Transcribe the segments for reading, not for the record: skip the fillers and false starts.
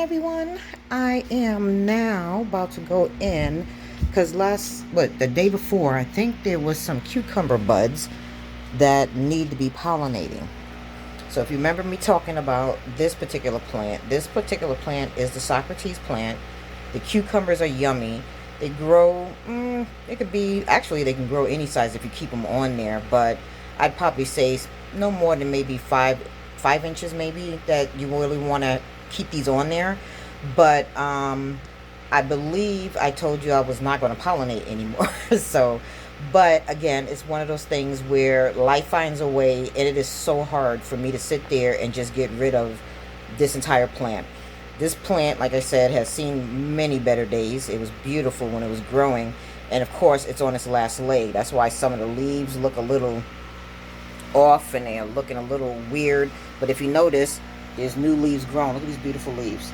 everyone. I am now about to go in because the day before, I think there was some cucumber buds that need to be pollinating. So if you remember me talking about this particular plant is the Socrates plant. The cucumbers are yummy. They grow, they can grow any size if you keep them on there, but I'd probably say no more than maybe five inches maybe that you really want to keep these on there. But I believe I told you I was not going to pollinate anymore. So, but again, it's one of those things where life finds a way, and it is so hard for me to sit there and just get rid of this entire plant. This plant, like I said, has seen many better days. It was beautiful when it was growing, and of course it's on its last leg. That's why some of the leaves look a little off and they're looking a little weird. But if you notice, there's new leaves growing. Look at these beautiful leaves.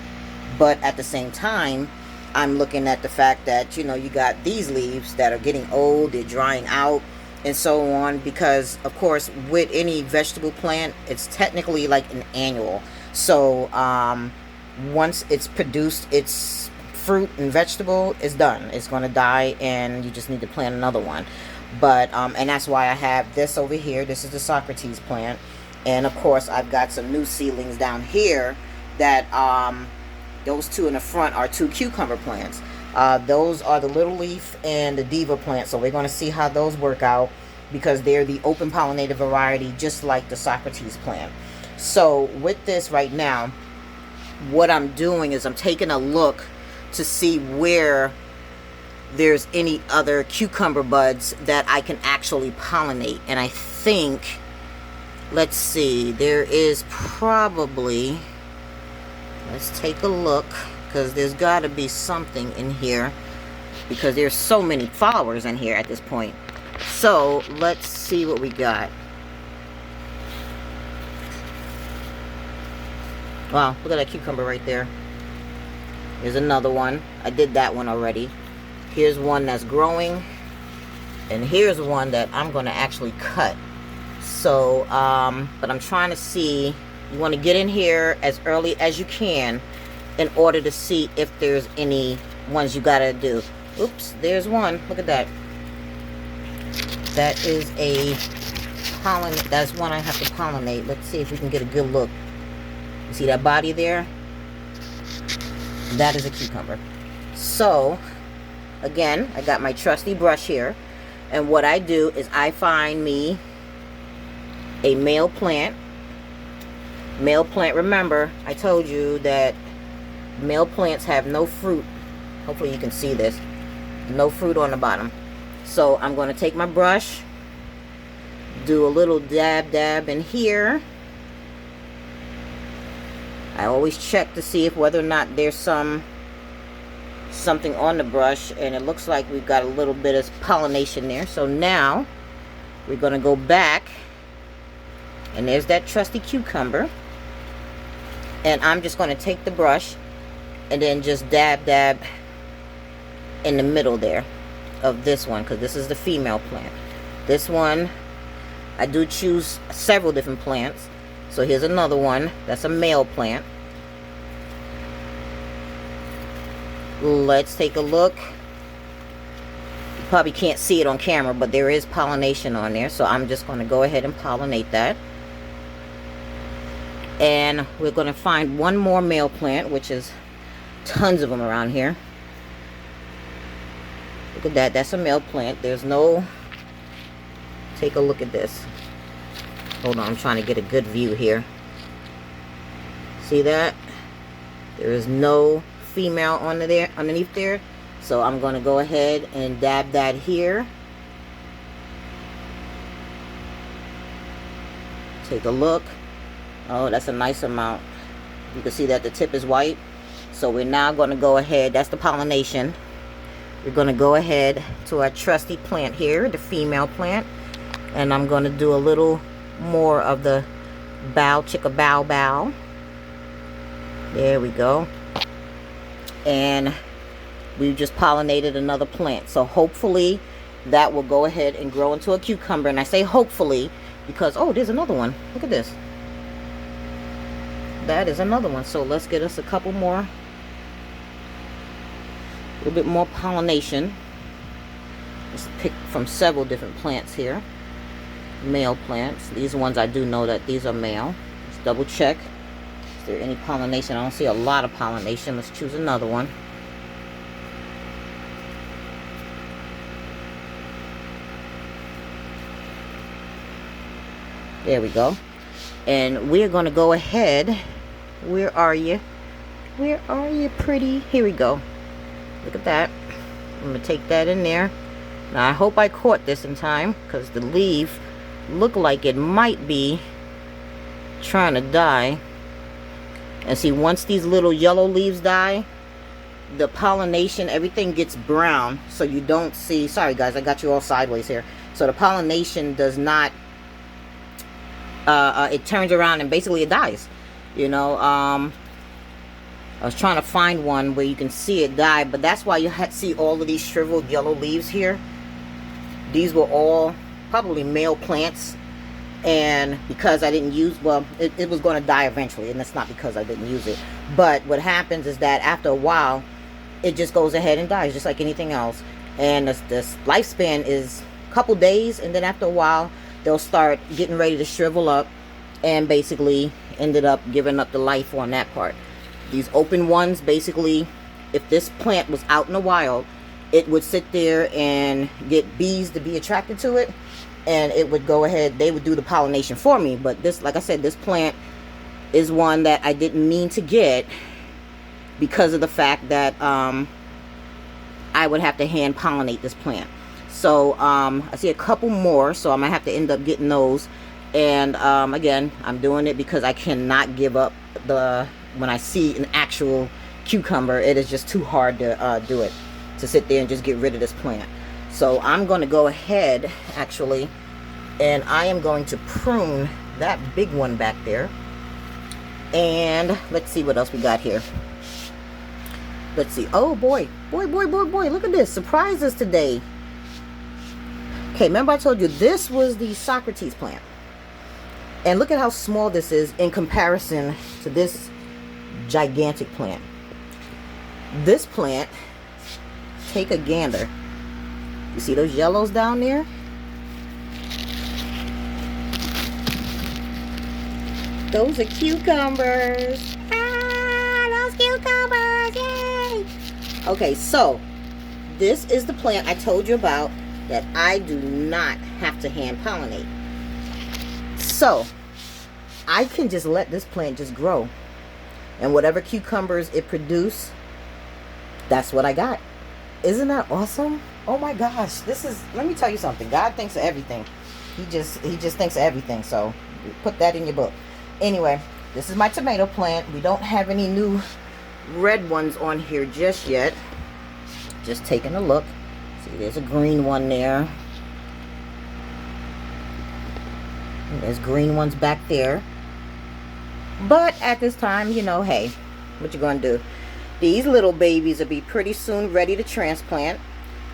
But at the same time, I'm looking at the fact that, you got these leaves that are getting old, they're drying out, and so on. Because, of course, with any vegetable plant, it's technically like an annual. So, once it's produced its fruit and vegetable, it's done. It's going to die, and you just need to plant another one. But, and that's why I have this over here. This is the Socrates plant. And, of course, I've got some new seedlings down here that, those two in the front are two cucumber plants. Those are the little leaf and the diva plant. So we're going to see how those work out, because they're the open pollinated variety, just like the Socrates plant. So with this right now, what I'm doing is I'm taking a look to see where there's any other cucumber buds that I can actually pollinate. And I think, let's see, there is probably, let's take a look, because there's got to be something in here, because there's so many flowers in here at this point. So let's see what we got. Wow, look at that cucumber right there. Here's another one. I did that one already. Here's one that's growing, and here's one that I'm going to actually cut. So, but I'm trying to see, you want to get in here as early as you can in order to see if there's any ones you got to do. Oops, there's one. Look at that. That is a pollen. That's one I have to pollinate. Let's see if we can get a good look. You see that body there? That is a cucumber. So, again, I got my trusty brush here, and what I do is I find me a male plant. Male plant, remember, I told you that male plants have no fruit. Hopefully you can see this. No fruit on the bottom. So I'm going to take my brush, do a little dab in here. I always check to see if whether or not there's something on the brush, and it looks like we've got a little bit of pollination there. So now we're going to go back, and there's that trusty cucumber, and I'm just going to take the brush and then just dab in the middle there of this one, because this is the female plant. This one, I do choose several different plants. So here's another one that's a male plant. Let's take a look. You probably can't see it on camera, but there is pollination on there. So I'm just going to go ahead and pollinate that. And we're going to find one more male plant, which is tons of them around here. Look at that. That's a male plant. There's no... Take a look at this. Hold on, I'm trying to get a good view here. See that? There is no female underneath there. So I'm going to go ahead and dab that here. Take a look. Oh, that's a nice amount. You can see that the tip is white. So we're now going to go ahead. That's the pollination. We're going to go ahead to our trusty plant here, the female plant. And I'm going to do a little more of the chicka bow. There we go. And we just pollinated another plant. So hopefully that will go ahead and grow into a cucumber. And I say hopefully because, oh, there's another one. Look at this. That is another one. So let's get us a couple more little bit more pollination. Let's pick from several different plants here. Male plants. These are ones I do know that these are male. Let's double check. Is there any pollination? I don't see a lot of pollination. Let's choose another one. There we go. And we're going to go ahead. Where are you? Where are you, pretty? Here we go. Look at that. I'm going to take that in there. Now, I hope I caught this in time, because the leaf looked like it might be trying to die. And see, once these little yellow leaves die, the pollination, everything gets brown. So you don't see... Sorry, guys, I got you all sideways here. So the pollination does not... it turns around and basically it dies. You know, I was trying to find one where you can see it die, but that's why you see all of these shriveled yellow leaves here. These were all probably male plants, and because I didn't use, well, it was going to die eventually, and that's not because I didn't use it. But what happens is that after a while, it just goes ahead and dies, just like anything else. And this lifespan is a couple days, and then after a while, they'll start getting ready to shrivel up, and basically ended up giving up the life on that part. These open ones, basically, if this plant was out in the wild, it would sit there and get bees to be attracted to it, and it would go ahead, they would do the pollination for me. But this, like I said, this plant is one that I didn't mean to get because of the fact that I would have to hand pollinate this plant. So I see a couple more, so I'm gonna have to end up getting those. And again, I'm doing it because I cannot give up when I see an actual cucumber. It is just too hard to do it, to sit there and just get rid of this plant. So I'm going to go ahead, actually, and I am going to prune that big one back there. And let's see what else we got here. Let's see. Oh boy, boy, look at this. Surprises today. Okay, remember I told you this was the Socrates plant. And look at how small this is in comparison to this gigantic plant. This plant, take a gander. You see those yellows down there? Those are cucumbers. Ah, those cucumbers, yay! Okay, so this is the plant I told you about that I do not have to hand pollinate. So I can just let this plant just grow, and whatever cucumbers it produces, that's what I got. Isn't that awesome? Oh my gosh, this is, let me tell you something. God thinks of everything. He just thinks of everything. So put that in your book. Anyway, this is my tomato plant. We don't have any new red ones on here just yet. Just taking a look. See, there's a green one there. And there's green ones back there. But at this time, you know, hey, what you gonna do? These little babies will be pretty soon ready to transplant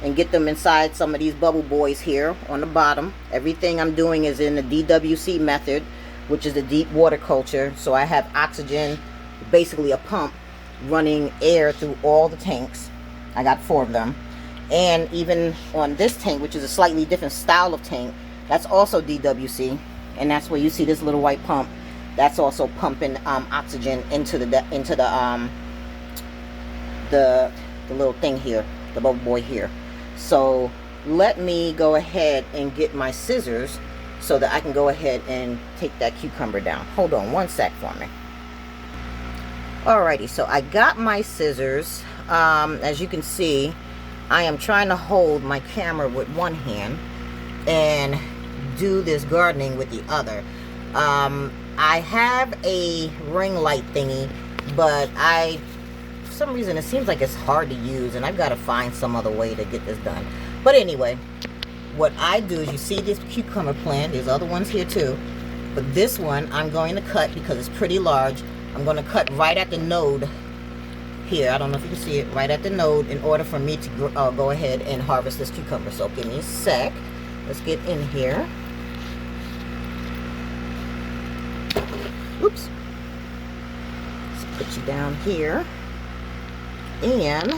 and get them inside some of these bubble boys here on the bottom. Everything I'm doing is in the DWC method, which is the deep water culture. So I have oxygen, basically a pump, running air through all the tanks. I got 4 of them. And even on this tank, which is a slightly different style of tank, that's also DWC. And that's where you see this little white pump. That's also pumping oxygen into the little thing here, the bubble boy here. So let me go ahead and get my scissors so that I can go ahead and take that cucumber down. Hold on one sec for me. Alrighty, so I got my scissors. As you can see, I am trying to hold my camera with one hand and do this gardening with the other. I have a ring light thingy, but for some reason it seems like it's hard to use, and I've got to find some other way to get this done. But anyway, what I do is, you see this cucumber plant, there's other ones here too, but this one I'm going to cut because it's pretty large. I'm going to cut right at the node here. I don't know if you can see it, right at the node, in order for me to go ahead and harvest this cucumber. So give me a sec. Let's get in here. Oops. Let's put you down here. And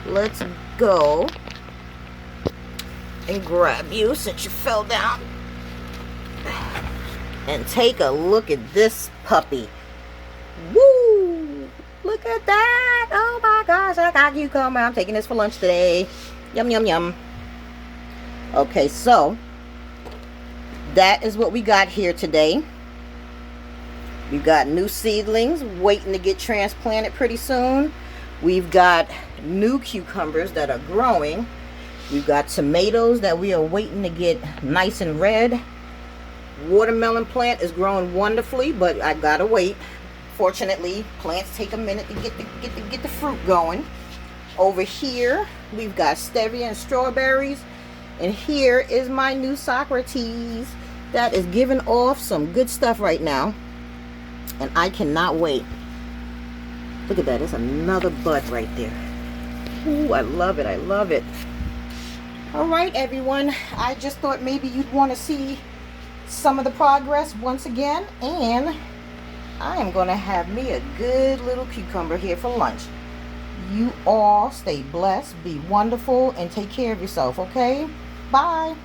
let's go and grab you since you fell down. And take a look at this puppy. Woo! Look at that! Oh my gosh, I got cucumber. I'm taking this for lunch today. Yum, yum, yum. Okay, so that is what we got here today. We've got new seedlings waiting to get transplanted pretty soon. We've got new cucumbers that are growing. We've got tomatoes that we are waiting to get nice and red. Watermelon plant is growing wonderfully, but I gotta wait. Fortunately, plants take a minute to get the fruit going. Over here, we've got stevia and strawberries. And here is my new Socrates that is giving off some good stuff right now. And I cannot wait. Look at that. There's another bud right there. Ooh, I love it. I love it. All right, everyone. I just thought maybe you'd want to see some of the progress once again. And I am going to have me a good little cucumber here for lunch. You all stay blessed, be wonderful, and take care of yourself, okay? Bye.